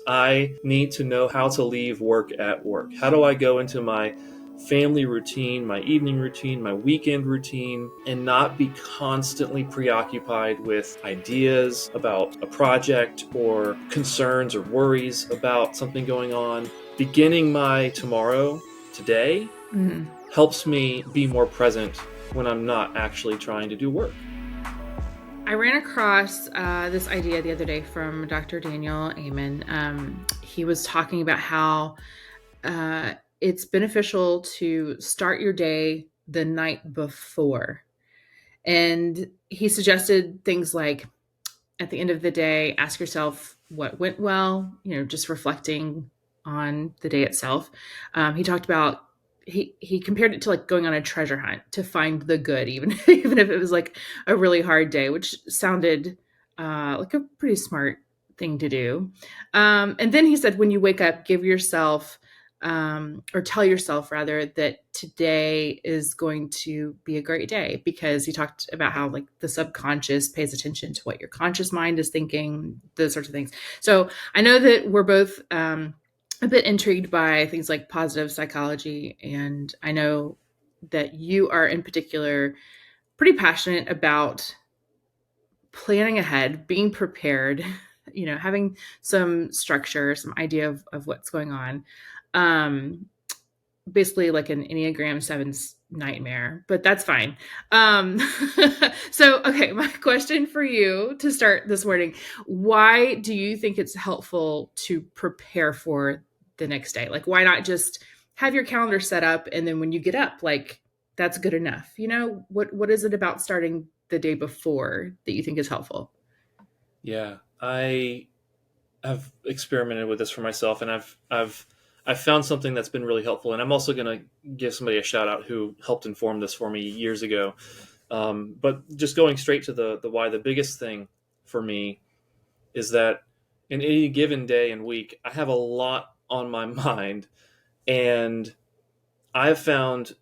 I need to know how to leave work at work. How do I go into my family routine, my evening routine, my weekend routine, and not be constantly preoccupied with ideas about a project or concerns or worries about something going on. Beginning my tomorrow today Mhm. helps me be more present when I'm not actually trying to do work. I ran across this idea the other day from Dr. Daniel Amen. He was talking about how it's beneficial to start your day the night before. And he suggested things like at the end of the day, ask yourself what went well, just reflecting on the day itself. He talked about he compared it to like going on a treasure hunt to find the good, even even if it was like a really hard day, which sounded like a pretty smart thing to do. And then he said, when you wake up, give yourself or tell yourself rather that today is going to be a great day, because he talked about how like the subconscious pays attention to what your conscious mind is thinking, those sorts of things. So I know that we're both a bit intrigued by things like positive psychology, and I know that you are in particular pretty passionate about planning ahead, being prepared, having some structure, some idea of what's going on. Um, Basically like an Enneagram 7's nightmare, but that's fine. Um, so, okay, my question for you to start this morning: why do you think it's helpful to prepare for the next day? Like, why not just have your calendar set up and then when you get up, like that's good enough? What is it about starting the day before that you think is helpful? Yeah, I have experimented with this for myself, and I've found something that's been really helpful. And I'm also going to give somebody a shout out who helped inform this for me years ago. But just going straight to the why, the biggest thing for me is that in any given day and week, I have a lot on my mind, and I've found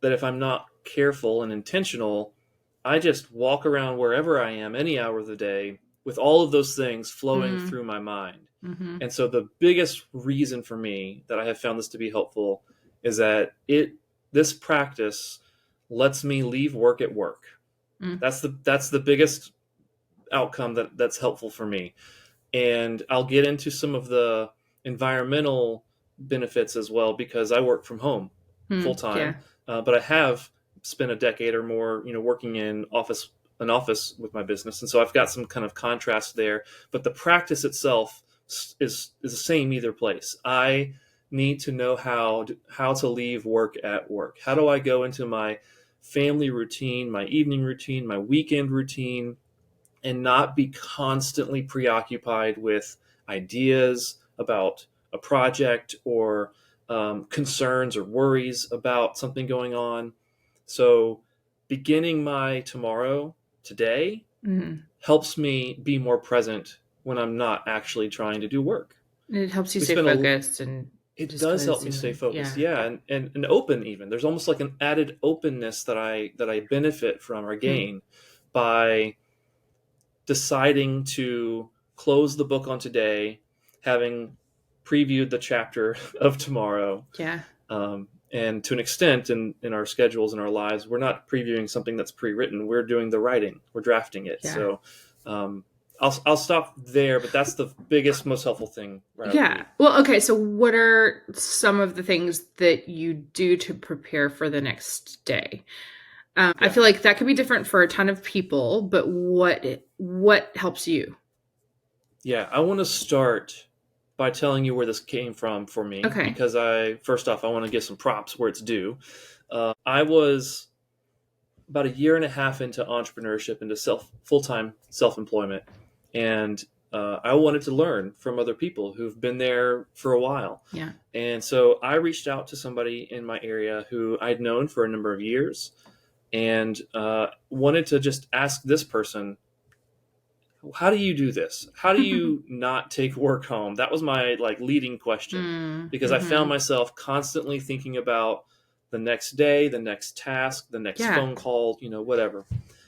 that if I'm not careful and intentional, I just walk around wherever I am, any hour of the day, with all of those things flowing Mm, through my mind. mm-hmm. And so the biggest reason for me that I have found this to be helpful is that this practice lets me leave work at work. Mm, That's the biggest outcome that's helpful for me. And I'll get into some of the environmental benefits as well, because I work from home full yeah. time, but I have spent a decade or more, working in an office with my business, and so I've got some kind of contrast there. But the practice itself is the same either place. I need to know how to leave work at work. How do I go into my family routine, my evening routine, my weekend routine, and not be constantly preoccupied with ideas about a project or concerns or worries about something going on. So, beginning my tomorrow today Mm. helps me be more present when I'm not actually trying to do work. It helps you We stay spend a focused and It just does kind of help me stay zoom in. focused, Yeah. yeah, and open. Even there's almost like an added openness that I benefit from or Hmm. gain by deciding to close the book on today, having previewed the chapter of tomorrow. Yeah. And to an extent, in our schedules and our lives, we're not previewing something that's pre-written. We're doing the writing. We're drafting it. Yeah. So um, I'll stop there, but that's the biggest, most helpful thing right out of the Yeah. gate. Well, okay. So, what are some of the things that you do to prepare for the next day? I Yeah. feel like that could be different for a ton of people, but what helps you? Yeah, I want to start by telling you where this came from for me, Okay. because first off, I want to give some props where it's due. I was about a year and a half into entrepreneurship, into full time self employment, and I wanted to learn from other people who've been there for a while. Yeah. And so I reached out to somebody in my area who I'd known for a number of years, and wanted to just ask this person, how do you do this? How do you not take work home? That was my leading question, Mm, because I found mm-hmm. myself constantly thinking about the next day, the next task, the next Yeah. phone call, whatever.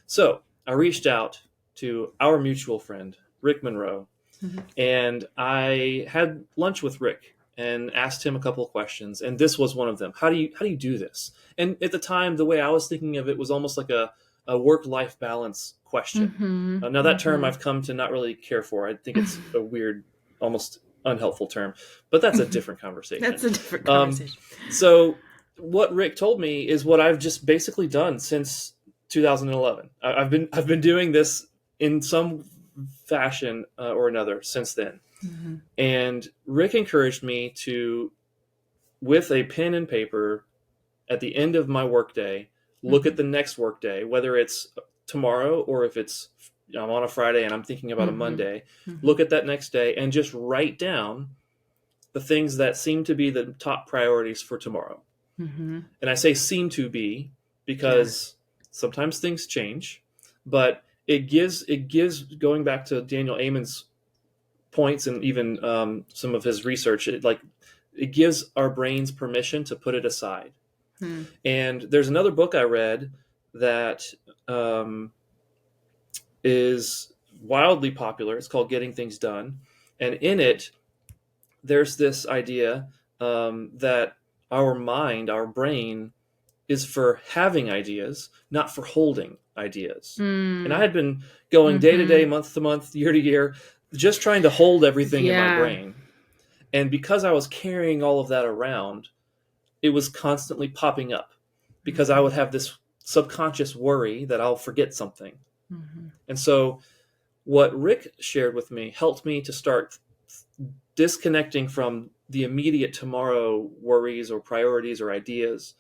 So I reached out to our mutual friend, Rick Monroe, Mm-hmm. And I had lunch with Rick and asked him a couple of questions, and this was one of them. How do you do this? And at the time, the way I was thinking of it was almost like a work life balance question. Mm-hmm. Now that term Mm-hmm. I've come to not really care for. I think it's a weird, almost unhelpful term, but that's a different That's conversation. a different Um, conversation. so what Rick told me is what I've just basically done since 2011. I've been doing this in some fashion or another since then. Mm-hmm. And Rick encouraged me to, with a pen and paper, at the end of my workday, look Mm-hmm. at the next workday, whether it's tomorrow or if it's I'm on a Friday and I'm thinking about a Mm-hmm. Monday. Mm-hmm. Look at that next day and just write down the things that seem to be the top priorities for tomorrow. Mm-hmm. And I say seem to be Yeah. because sometimes things change, but it gives going back to Daniel Amen's points and even some of his research, it gives our brains permission to put it aside. Hmm. And there's another book I read that um, is wildly popular. It's called Getting Things Done, and in it, there's this idea that our mind, our brain, is for having ideas, not for holding ideas. And I Hmm. had been going day to day, Mm-hmm. month to month, year to year, just trying to hold everything in my Yeah. brain. And because I was carrying all of that around, it was constantly popping up because I Mm-hmm. would have this subconscious worry that I'll forget something. Mm-hmm. And so, what Rick shared with me helped me to start disconnecting from the immediate tomorrow worries or priorities or ideas.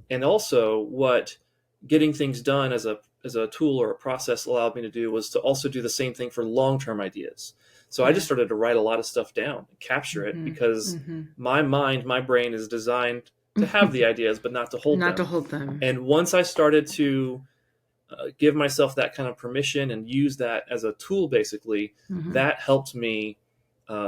And also, what getting things done as a tool or a process allowed me to do was to also do the same thing for long-term ideas. So I just Yeah. started to write a lot of stuff down, capture it, Mm-hmm. because Mm-hmm. my mind, my brain is designed to have the ideas but not to hold Not to them. hold them. And once I started to give myself that kind of permission and use that as a tool, basically, Mm-hmm. that helped me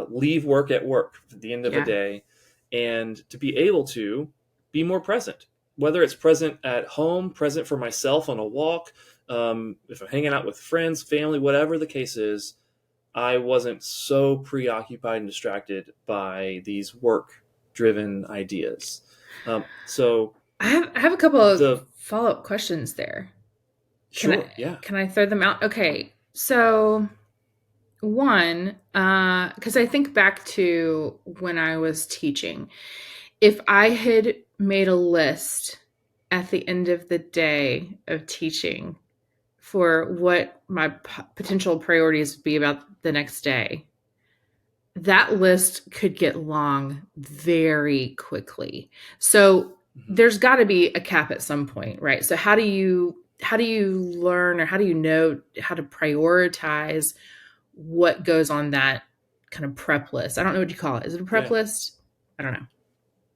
leave work at work at the end of the Yeah. day and to be able to be more present, whether it's present at home, present for myself on a walk, if I'm hanging out with friends, family, whatever the case is. I wasn't so preoccupied and distracted by these work driven ideas. So I have a couple of the follow-up questions there. Can Sure, I yeah. can I throw them out? Okay. So one, because I think back to when I was teaching, if I had made a list at the end of the day of teaching for what my potential priorities would be about the next day, that list could get long very quickly. So Mhm. there's got to be a cap at some point, right? So how do you learn, or how do you know how to prioritize what goes on that kind of prep list? I don't know what you call it. Is it a prep Yeah. list? I don't know.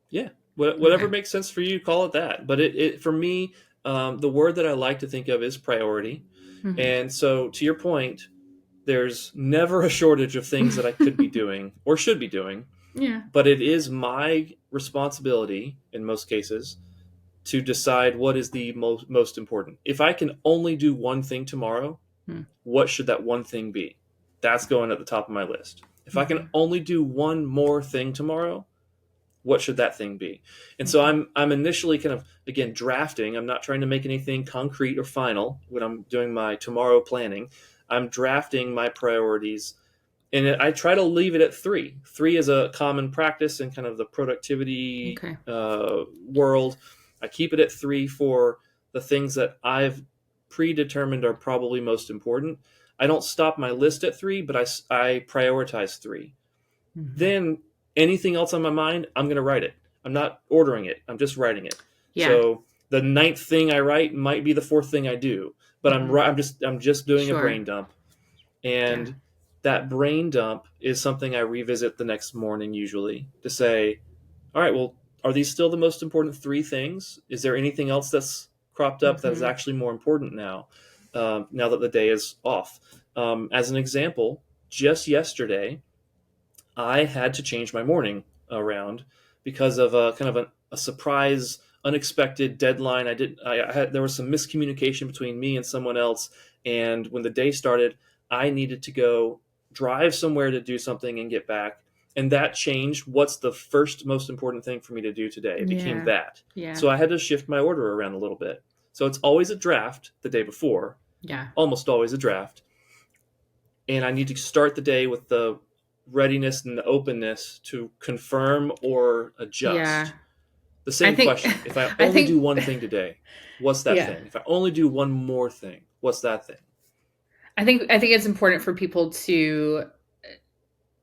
Yeah, whatever Okay. makes sense for you, call it that. But it for me, the word that I like to think of is priority. Hmm. And so, to your point, there's never a shortage of things that I could be doing or should be doing. Yeah. But it is my responsibility in most cases to decide what is the most important. If I can only do one thing tomorrow, Hmm. what should that one thing be? That's going at the top of my list. If I can Hmm. only do one more thing tomorrow, what should that thing be? And so Hmm. I'm initially kind of, again, drafting. I'm not trying to make anything concrete or final when I'm doing my tomorrow planning. I'm drafting my priorities, and I try to leave it at three. Three is a common practice in kind of the productivity Okay. world. I keep it at three for the things that I've predetermined are probably most important. I don't stop my list at three, but I prioritize three. Hmm. Then anything else on my mind, I'm going to write it. I'm not ordering it. I'm just writing it. Yeah. So the ninth thing I write might be the fourth thing I do, but Hmm. I'm just doing a Sure. brain dump, Yeah. and that brain dump is something I revisit the next morning usually to say, all right, well, are these still the most important three things? Is there anything else that's cropped up that is Hmm. actually more important now? Now that the day is off. As an example, just yesterday I had to change my morning around because of a kind of a surprise, unexpected deadline. I had there was some miscommunication between me and someone else, and when the day started, I needed to go drive somewhere to do something and get back. And that changed what's the first most important thing for me to do today. It became Yeah. that. Yeah. So I had to shift my order around a little bit. So it's always a draft the day before, Yeah. almost always a draft. And I need to start the day with the readiness and the openness to confirm or Yeah. adjust. The I same think, question. If I I only do think, one thing today, what's that yeah. thing? If I only do one more thing, what's that thing? I think it's important for people to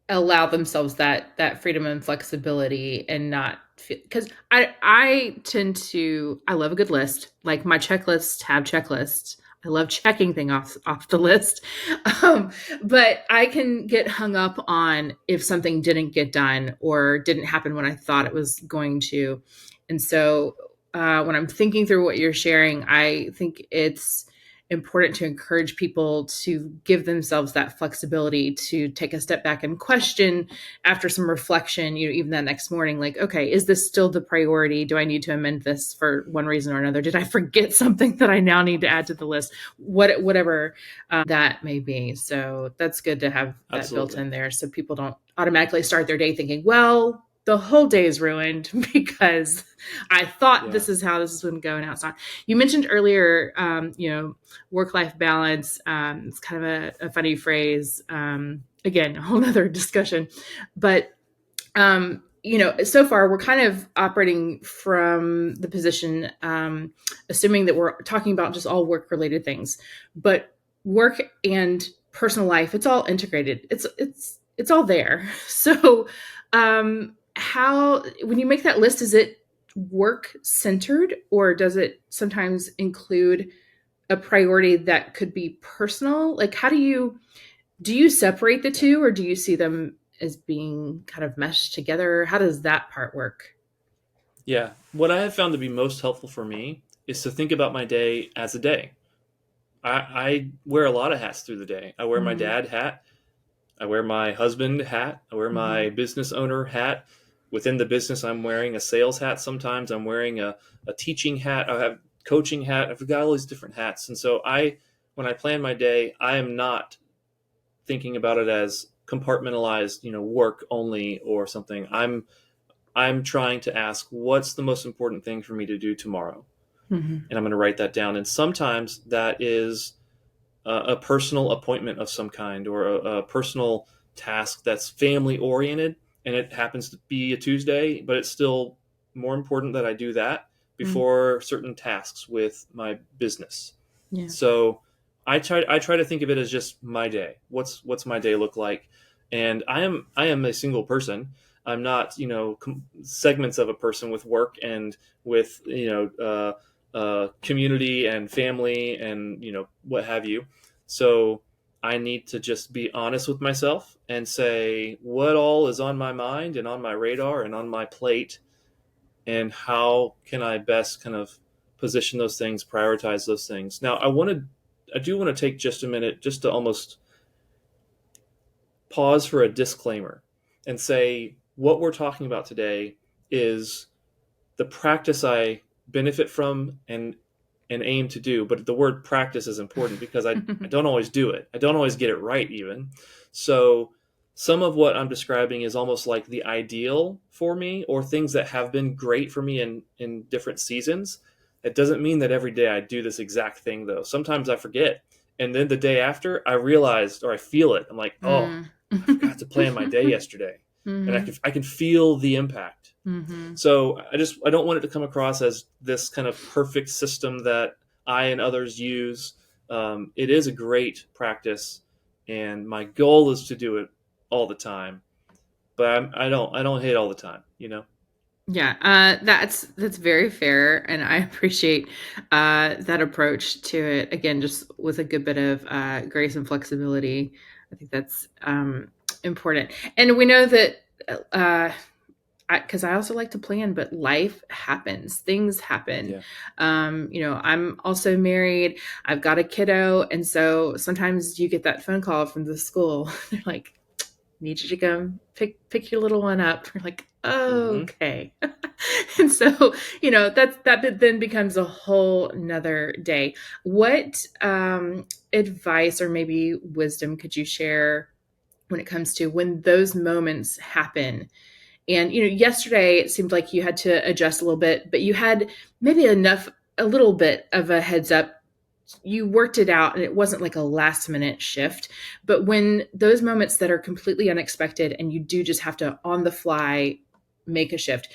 allow themselves that freedom and flexibility and not because I tend to I love a good list. Like my checklists have checklists. I love checking things off the list. um, but I can get hung up on if something didn't get done or didn't happen when I thought it was going to. And so when I'm thinking through what you're sharing, I think it's important to encourage people to give themselves that flexibility to take a step back and question after some reflection, even that next morning, like, okay, is this still the priority? Do I need to amend this for one reason or another? Did I forget something that I now need to add to the list? Whatever that may be. So that's good to have that built Absolutely. in there so people don't automatically start their day thinking, well, the whole day is ruined because I thought Yeah. this is how this is going to go and now it's not. You mentioned earlier, work-life balance. It's kind of a funny phrase. Again, a whole nother discussion, but so far we're kind of operating from the position, assuming that we're talking about just all work-related things, but work and personal life, it's all integrated. It's all there. So, how when you make that list, is it work centered or does it sometimes include a priority that could be personal? Like, how do you separate the Yeah. two or do you see them as being kind of meshed together? How does that part work? Yeah. What I have found to be most helpful for me is to think about my day as a day. I wear a lot of hats through the day. I wear my Mm-hmm. dad hat. I wear my husband hat. I wear Mm-hmm. my business owner hat. Within the business, I'm wearing a sales hat sometimes. I'm wearing a teaching hat. I have coaching hat. I've got all these different hats. And so when I plan my day, I am not thinking about it as compartmentalized, work only or something. I'm trying to ask what's the most important thing for me to do tomorrow, Mm-hmm. and I'm going to write that down. And sometimes that is a personal appointment of some kind or a personal task that's family oriented, and it happens to be a Tuesday, but it's still more important that I do that Mm-hmm. before certain tasks with my business. Yeah. So I try to think of it as just my day. What's my day look like? And I am a single person. I'm not segments of a person with work and with community and family and what have you. So I need to just be honest with myself and say what all is on my mind and on my radar and on my plate, and how can I best kind of position those things, prioritize those things. Now, I do want to take just a minute just to almost pause for a disclaimer and say what we're talking about today is the practice I benefit from and aim to do. But the word practice is important because I don't always do it. I don't always get it right even. So some of what I'm describing is almost like the ideal for me or things that have been great for me in different seasons. It doesn't mean that every day I do this exact thing though. Sometimes I forget. And then the day after I realized or I feel it. I'm like, oh, Mm. I forgot to plan my day yesterday. And Mm-hmm. I can feel the impact. Mm-hmm. So I don't want it to come across as this kind of perfect system that I and others use. It is a great practice, and my goal is to do it all the time. But I don't hit all the time. Yeah, that's very fair, and I appreciate that approach to it. Again, just with a good bit of grace and flexibility, I think that's important. And we know that uh, because I also like to plan, but life happens, things happen. Yeah. I'm also married. I've got a kiddo, and so sometimes you get that phone call from the school. They're like, need you to come pick your little one up. You're like, Mm-hmm. okay. And so, that then becomes a whole nother day. What advice or maybe wisdom could you share when it comes to when those moments happen. And, yesterday it seemed like you had to adjust a little bit, but you had maybe a little bit of a heads up. You worked it out and it wasn't like a last minute shift. But when those moments that are completely unexpected and you do just have to on the fly make a shift,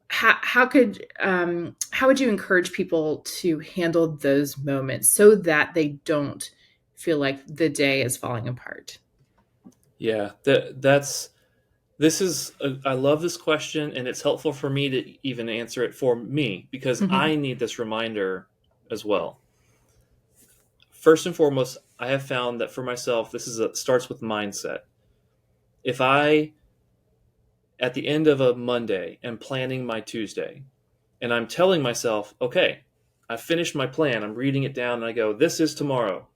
how would you encourage people to handle those moments so that they don't feel like the day is falling apart? Yeah, that's this is I love this question, and it's helpful for me to even answer it for me because Mm-hmm. I need this reminder as well. First and foremost, I have found that for myself, starts with mindset. If I at the end of a Monday am planning my Tuesday, and I'm telling myself, okay, I finished my plan, I'm reading it down, and I go, this is tomorrow.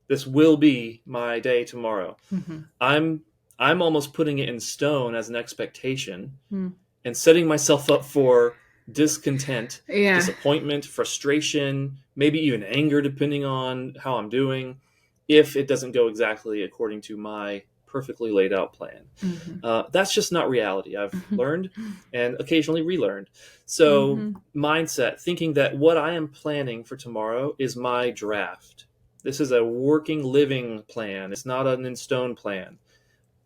This will be my day tomorrow. Mm-hmm. I'm I'm almost putting it in stone as an expectation Mm. and setting myself up for discontent, Yeah. disappointment, frustration, maybe even anger, depending on how I'm doing, if it doesn't go exactly according to my perfectly laid out plan. Mm-hmm. That's just not reality. I've Mm-hmm. learned and occasionally relearned. So, Mm-hmm. mindset, thinking that what I am planning for tomorrow is my draft. This is a working, living plan. It's not an in stone plan.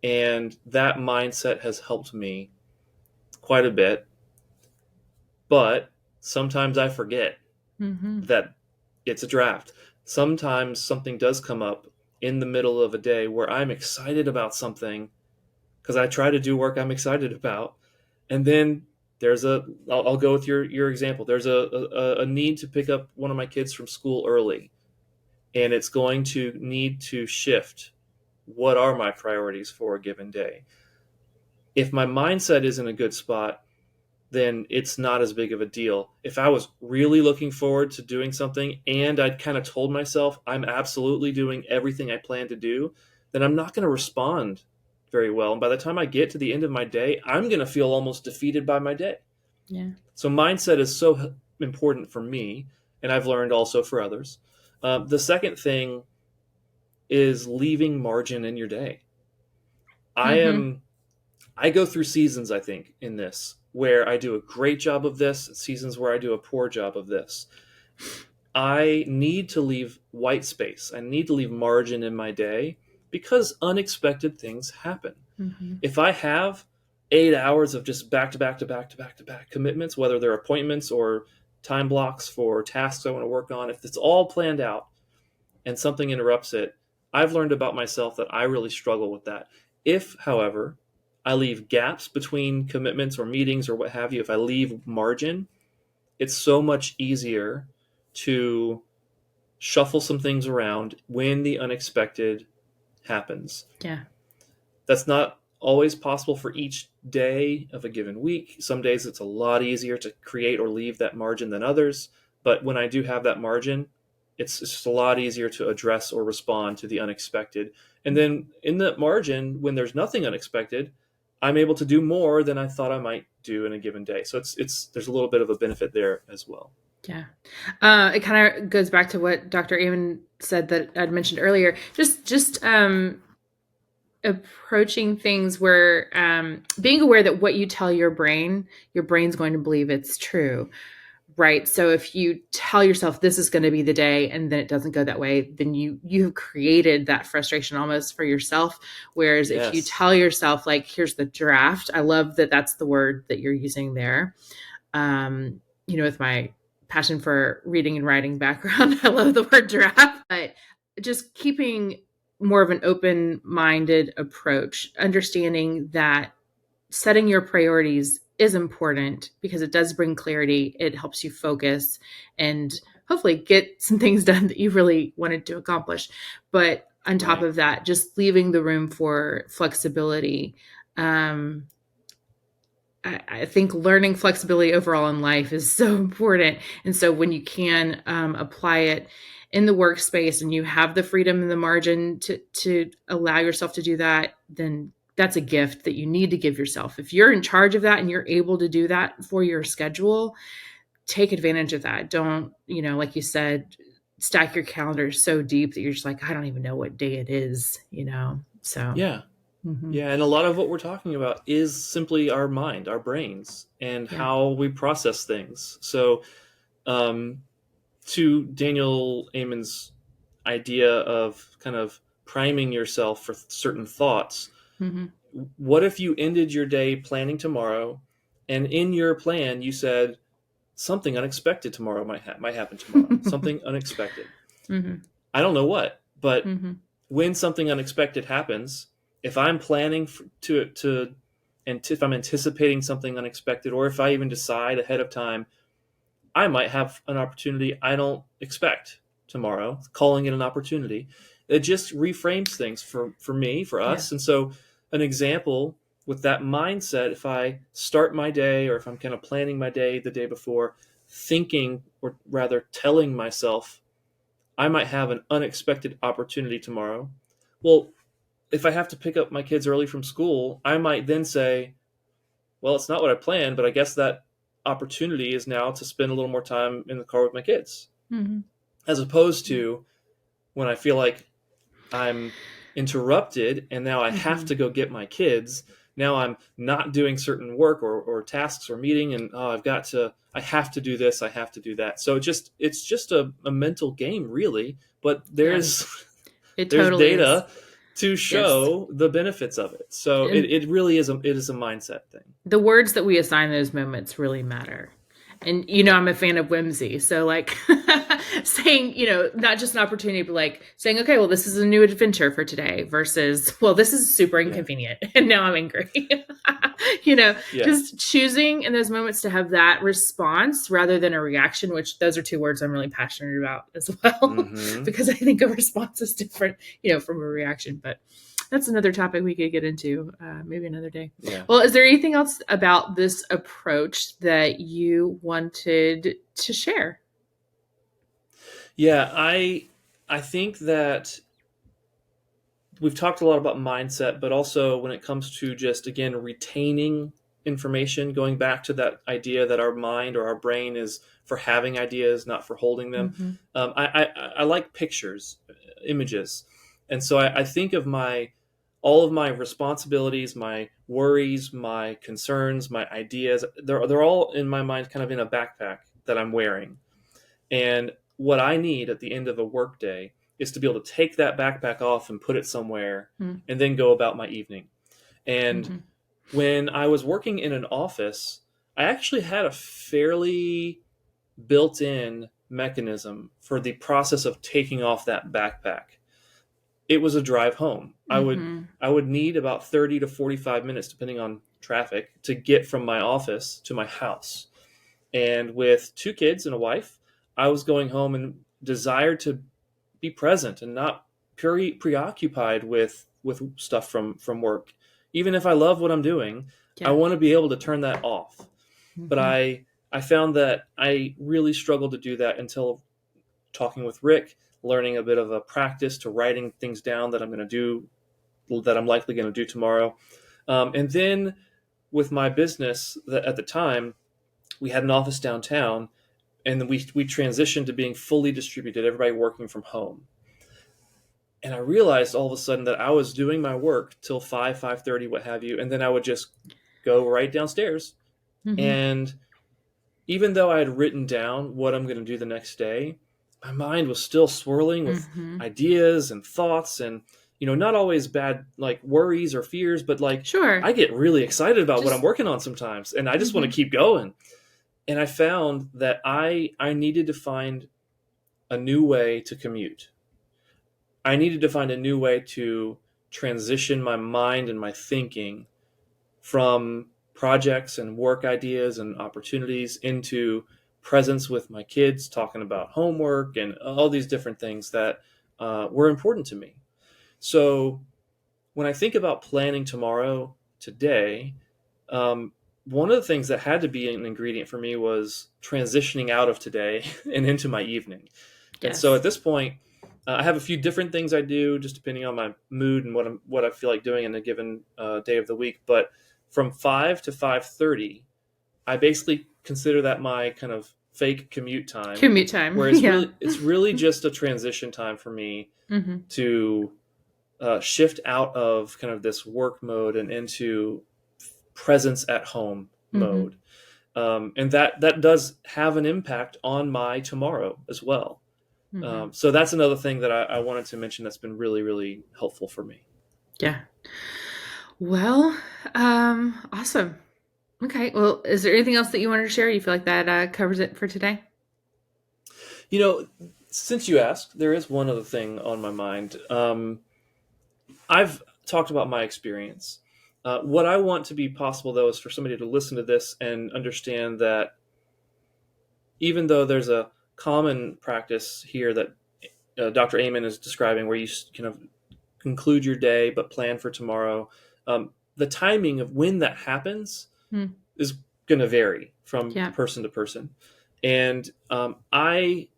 And that mindset has helped me quite a bit. But sometimes I forget Mm-hmm. that it's a draft. Sometimes something does come up in the middle of a day where I'm excited about something because I try to do work I'm excited about. And then I'll go with your example. There's a need to pick up one of my kids from school early, and it's going to need to shift. What are my priorities for a given day? If my mindset is in a good spot, then it's not as big of a deal. If I was really looking forward to doing something and I'd kind of told myself I'm absolutely doing everything I plan to do, then I'm not going to respond very well. And by the time I get to the end of my day, I'm going to feel almost defeated by my day. Yeah. So mindset is so important for me, and I've learned also for others. The second thing is leaving margin in your day. I Mm-hmm. am I go through seasons, I think, in this where I do a great job of this, seasons where I do a poor job of this. I need to leave white space. I need to leave margin in my day because unexpected things happen. Mm-hmm. If I have 8 hours of just back to back to back to back to back commitments, whether they're appointments or time blocks for tasks I want to work on, if it's all planned out and something interrupts it, I've learned about myself that I really struggle with that. If, however, I leave gaps between commitments or meetings or what have you, if I leave margin, it's so much easier to shuffle some things around when the unexpected happens. Yeah. That's not always possible for each day of a given week. Some days it's a lot easier to create or leave that margin than others. But when I do have that margin, it's just a lot easier to address or respond to the unexpected. And then in that margin, when there's nothing unexpected, I'm able to do more than I thought I might do in a given day. So it's there's a little bit of a benefit there as well. Yeah. It kind of goes back to what Dr. Amen said that I'd mentioned earlier. Just approaching things where being aware that what you tell your brain's going to believe it's true. Right. So if you tell yourself this is going to be the day and then it doesn't go that way, then you've created that frustration almost for yourself. Whereas if you Yes. tell yourself like, here's the draft, I love that that's the word that you're using there. With my passion for reading and writing background, I love the word draft, but just keeping more of an open-minded approach, understanding that setting your priorities is important because it does bring clarity. It helps you focus and hopefully get some things done that you really wanted to accomplish. But on top Right. of that, just leaving the room for flexibility. Um, I think learning flexibility overall in life is so important. And so when you can apply it in the workspace and you have the freedom and the margin to allow yourself to do that, then that's a gift that you need to give yourself. If you're in charge of that and you're able to do that for your schedule, take advantage of that. Don't, like you said, stack your calendar so deep that you're just like, I don't even know what day it is. So Yeah. Mm-hmm. Yeah, and a lot of what we're talking about is simply our mind, our brains, and Yeah. how we process things. So, um, to Daniel Amen's idea of kind of priming yourself for certain thoughts, Mm-hmm. what if you ended your day planning tomorrow, and in your plan you said something unexpected tomorrow might happen tomorrow, something unexpected. Mm-hmm. I don't know what, but Mm-hmm. when something unexpected happens, if I'm planning and if I'm anticipating something unexpected, or if I even decide ahead of time, I might have an opportunity I don't expect tomorrow, calling it an opportunity. It just reframes things for me, for Yeah. us. And so, an example with that mindset, if I start my day or if I'm kind of planning my day the day before, thinking or rather telling myself, I might have an unexpected opportunity tomorrow. Well, if I have to pick up my kids early from school, I might then say, well, it's not what I planned, but I guess that opportunity is now to spend a little more time in the car with my kids, Mm-hmm. as opposed to when I feel like I'm interrupted and now I have Mm-hmm. to go get my kids. Now I'm not doing certain work or tasks or meeting, and I have to do this, I have to do that. So it's just a mental game, really. But there's Yes. It there's totally is. data to Yes. show the benefits of it. So And it really is a mindset thing. the words that we assign those moments really matter. And I'm a fan of whimsy. So like saying, not just an opportunity, but like saying, okay, well, this is a new adventure for today versus, well, this is super Yeah. inconvenient and now I'm angry. Yeah. Just choosing in those moments to have that response rather than a reaction, which those are two words I'm really passionate about as well, Mm-hmm. because I think a response is different, from a reaction. But that's another topic we could get into maybe another day. Yeah. Well, is there anything else about this approach that you wanted to share? Yeah. I think that we've talked a lot about mindset, but also when it comes to just again retaining information, going back to that idea that our mind or our brain is for having ideas, not for holding them. Mm-hmm. I like pictures, images, and so I think of my all of my responsibilities, my worries, my concerns, my ideas. They're all in my mind, kind of in a backpack that I'm wearing. And what I need at the end of a workday is to be able to take that backpack off and put it somewhere and then go about my evening. And Mm-hmm. when I was working in an office, I actually had a fairly built in mechanism for the process of taking off that backpack. It was a drive home. Mm-hmm. I would need about 30 to 45 minutes depending on traffic to get from my office to my house. And with two kids and a wife, I was going home and desired to be present and not preoccupied with stuff from work. Even if I love what I'm doing, I Yeah. want to be able to turn that off. But Mm-hmm. I found that I really struggled to do that until talking with Rick, learning a bit of a practice to writing things down that I'm going to do, that I'm likely going to do tomorrow. And then with my business, that at the time we had an office downtown, and then we transitioned to being fully distributed, everybody working from home. And I realized all of a sudden that I was doing my work till 5:30, what have you, and then I would just go right downstairs. Mm-hmm. And even though I had written down what I'm going to do the next day, my mind was still swirling with Mm-hmm. ideas and thoughts, and not always bad like worries or fears, but like Sure. I get really excited about what I'm Just. working on sometimes, and I just want Mm-hmm. to keep going. And I found that I needed to find a new way to commute. I needed to find a new way to transition my mind and my thinking from projects and work ideas and opportunities into presence with my kids, talking about homework and all these different things that were important to me. So when I think about planning tomorrow, today, um, one of the things that had to be an ingredient for me was transitioning out of today and into my evening. And so Yes. at this point, I have a few different things I do, just depending on my mood and what I feel like doing in a given day of the week. But from 5 to 5:30, I basically consider that my kind of fake commute time, Commute time. where Yeah. it's really just a transition time for me Mm-hmm. to shift out of kind of this work mode and into presence at home Mm-hmm. mode. And that does have an impact on my tomorrow as well. Mm-hmm. So that's another thing that I wanted to mention that's been really, really helpful for me. Yeah. Well, awesome. Okay. Well, is there anything else that you wanted to share? You feel like that covers it for today? You know, since you asked, there is one other thing on my mind. I've talked about my experience. What I want to be possible, though, is for somebody to listen to this and understand that even though there's a common practice here that Dr. Amen is describing, where you kind of conclude your day but plan for tomorrow, the timing of when that happens Mm. is going to vary from Yeah. person to person. And I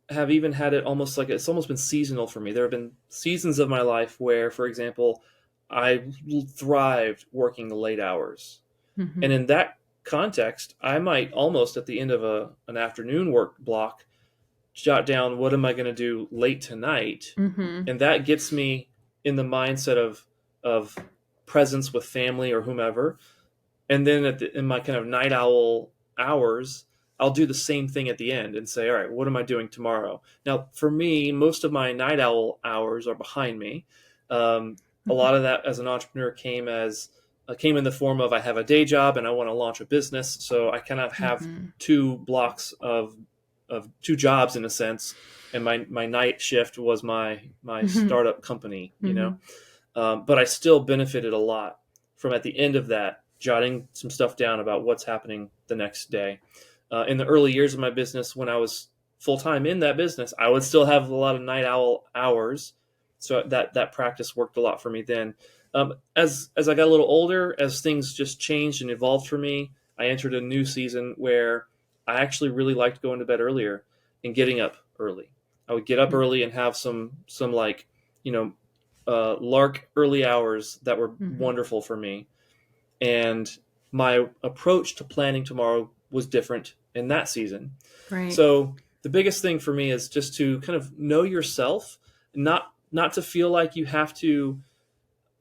have even had it almost like it's almost been seasonal for me. There have been seasons of my life where, for example, I thrived working the late hours. Mm-hmm. And in that context, I might almost at the end of an afternoon work block jot down, what am I going to do late tonight? Mm-hmm. And that gets me in the mindset of presence with family or whomever. And then in my kind of night owl hours, I'll do the same thing at the end and say, all right, what am I doing tomorrow? Now, for me, most of my night owl hours are behind me. A lot of that as an entrepreneur came in the form of I have a day job and I want to launch a business, so I kind of have Mm-hmm. two blocks of two jobs in a sense, and my night shift was my Mm-hmm. startup company, Mm-hmm. but I still benefited a lot from at the end of that jotting some stuff down about what's happening the next day. In the early years of my business, when I was full time in that business, I would still have a lot of night owl hours, so that practice worked a lot for me then. As I got a little older, as things just changed and evolved for me, I entered a new season where I actually really liked going to bed earlier and getting up early. I would get up early and have some like you know lark early hours that were Mm-hmm. wonderful for me. And my approach to planning tomorrow was different in that season. Right. So the biggest thing for me is just to kind of know yourself, not to feel like you have to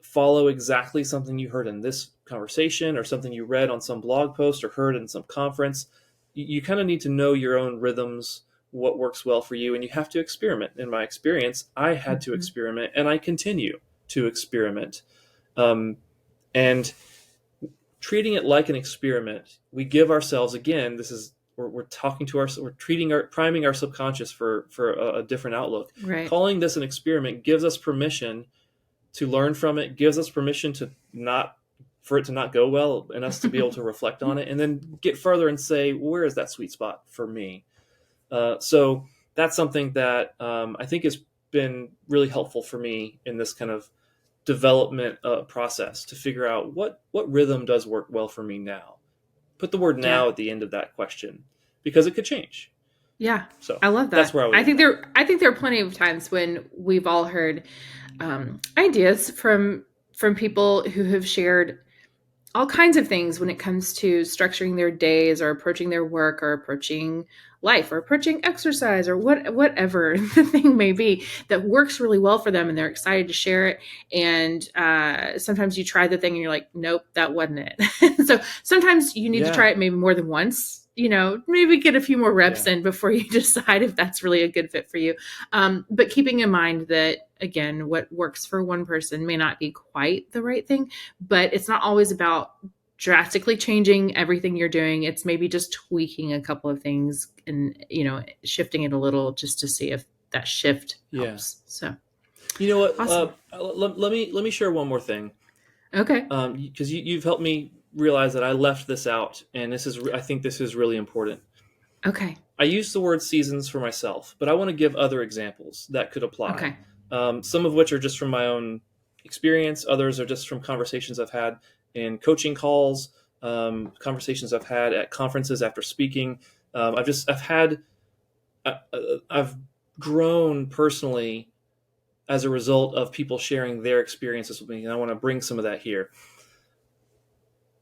follow exactly something you heard in this conversation or something you read on some blog post or heard in some conference. You kind of need to know your own rhythms, what works well for you, and you have to experiment. In my experience, I had to Mm-hmm. experiment, and I continue to experiment. Um, and treating it like an experiment, we give ourselves again. This is we're talking to we're priming our subconscious for a different outlook. Right. Calling this an experiment gives us permission to learn from it, gives us permission to not for it to not go well and us to be able to reflect on it and then get further and say, where is that sweet spot for me? So that's something that I think has been really helpful for me in this kind of development process to figure out what rhythm does work well for me now. Put the word Yeah. now at the end of that question because it could change. Yeah. So I love that's that. where I would I end think that. there are plenty of times when we've all heard ideas from people who have shared all kinds of things when it comes to structuring their days or approaching their work or approaching life or approaching exercise or whatever the thing may be that works really well for them and they're excited to share it. And sometimes you try the thing and you're like, nope, that wasn't it. So sometimes you need to Yeah, try it maybe more than once, maybe get a few more reps yeah, in before you decide if that's really a good fit for you. But keeping in mind that, again, what works for one person may not be quite the right thing, but it's not always about drastically changing everything you're doing. It's maybe just tweaking a couple of things and, shifting it a little just to see if that shift yeah. helps. So You know what? awesome. Let me share one more thing Okay. because you've helped me realize that I left this out, and I think this is really important. Okay. I use the word seasons for myself, but I want to give other examples that could apply. Okay. Some of which are just from my own experience, others are just from conversations I've had in coaching calls, conversations I've had at conferences after speaking. I've grown personally as a result of people sharing their experiences with me, and I want to bring some of that here.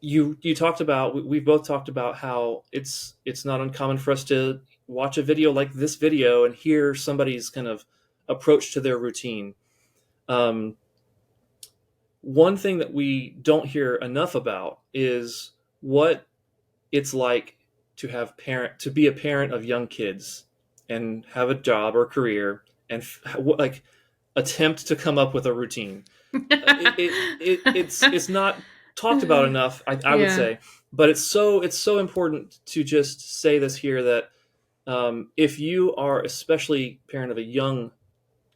You talked about we've both talked about how it's not uncommon for us to watch a video like this video and hear somebody's kind of approach to their routine. Um, one thing that we don't hear enough about is what it's like to be a parent of young kids and have a job or career and like attempt to come up with a routine. It's not talked about enough, I would Yeah. say, but it's so important to just say this here that if you are especially parent of a young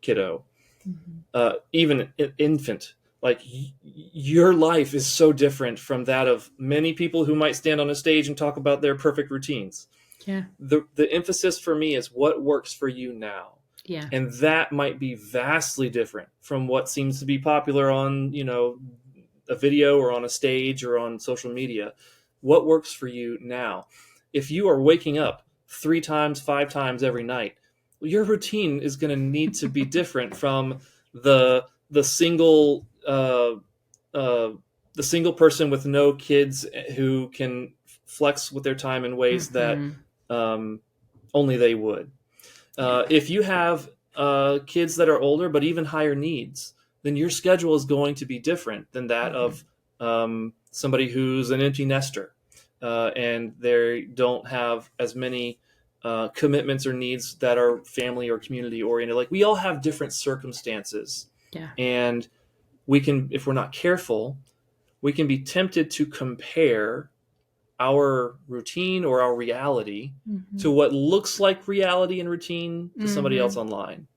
kiddo, Mhm. even an infant, like your life is so different from that of many people who might stand on a stage and talk about their perfect routines. Yeah. The emphasis for me is what works for you now, Yeah. and that might be vastly different from what seems to be popular on a video or on a stage or on social media. What works for you now? If you are waking up 3 times 5 times every night, your routine is going to need to be different from the single uh, the single person with no kids who can flex with their time in ways that Mhm. um, only they would. Yeah. If you have kids that are older but even higher needs, then your schedule is going to be different than that Mhm. of somebody who's an empty nester and they don't have as many commitments or needs that are family or community oriented. Like we all have different circumstances, Yeah. and we can, if we're not careful, we can be tempted to compare our routine or our reality to Mhm. what looks like reality and routine to somebody else Mhm. online.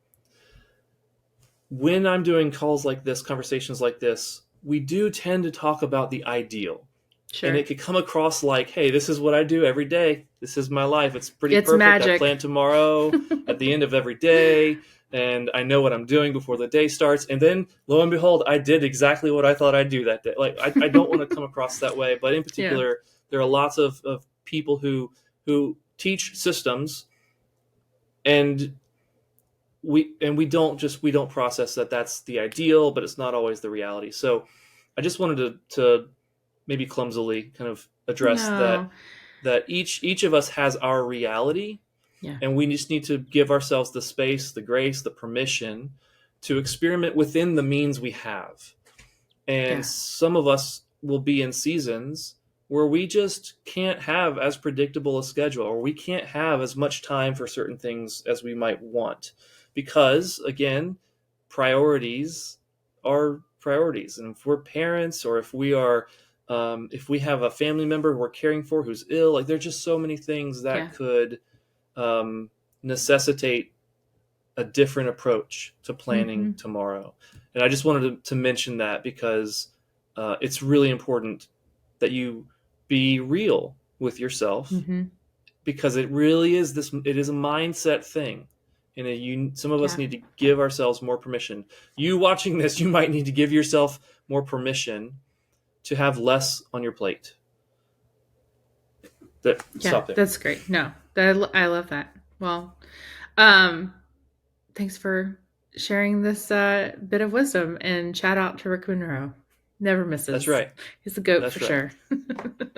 When I'm doing calls like this, conversations like this, we do tend to talk about the ideal. And Sure. it could come across like, hey, this is what I do every day. This is my life. It's pretty It's perfect. I magic. plan tomorrow at the end of every day, and I know what I'm doing before the day starts. And then, lo and behold, I did exactly what I thought I'd do that day. Like, I don't want to come across that way, but in Yeah. particular, there are lots of people who teach systems, and we don't process that that's the ideal, but it's not always the reality. So I just wanted to maybe clumsily kind of address No. that each of us has our reality, Yeah. and we just need to give ourselves the space, the grace, the permission to experiment within the means we have. And Yeah. some of us will be in seasons where we just can't have as predictable a schedule, or we can't have as much time for certain things as we might want, because again, priorities are priorities. And if we're parents, or if we have a family member who we're caring for who's ill, like there's just so many things that Yeah. could um, necessitate a different approach to planning Mhm. tomorrow. And I just wanted to mention that because it's really important that you be real with yourself, Mhm. because it really is it is a mindset thing. And some of us Yeah. need to give ourselves more permission. You watching this, you might need to give yourself more permission to have less on your plate. Yeah. Stop there. That's great. No. I love that. Well, um thanks for sharing this bit of wisdom, and shout out to Rick Monroe. Never That's misses. right. He's a goat for That's right. sure.